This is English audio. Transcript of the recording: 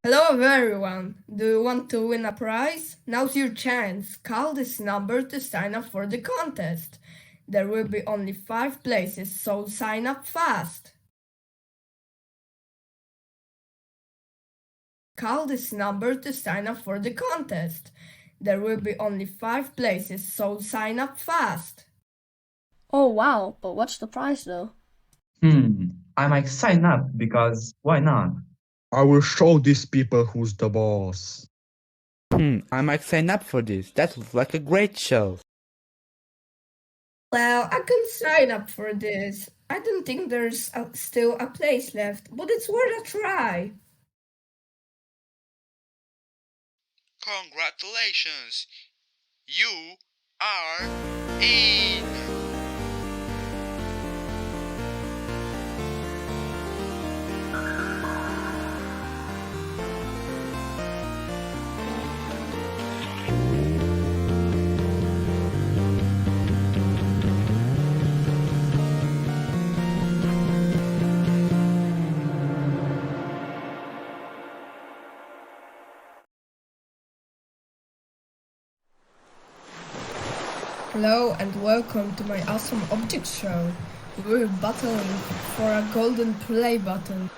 Hello everyone! Do you want to win a prize? Now's your chance. Call this number to sign up for the contest. There will be only 5 places, so sign up fast. Call this number to sign up for the contest. There will be only 5 places, so sign up fast. Oh wow, but what's the price though? I might sign up because why not? I will show these people who's the boss. I might sign up for this. That looks like a great show. Well, I can sign up for this. I don't think there's still a place left, but it's worth a try. Congratulations! You are in! Hello and welcome to my awesome object show. We're battling for a golden play button.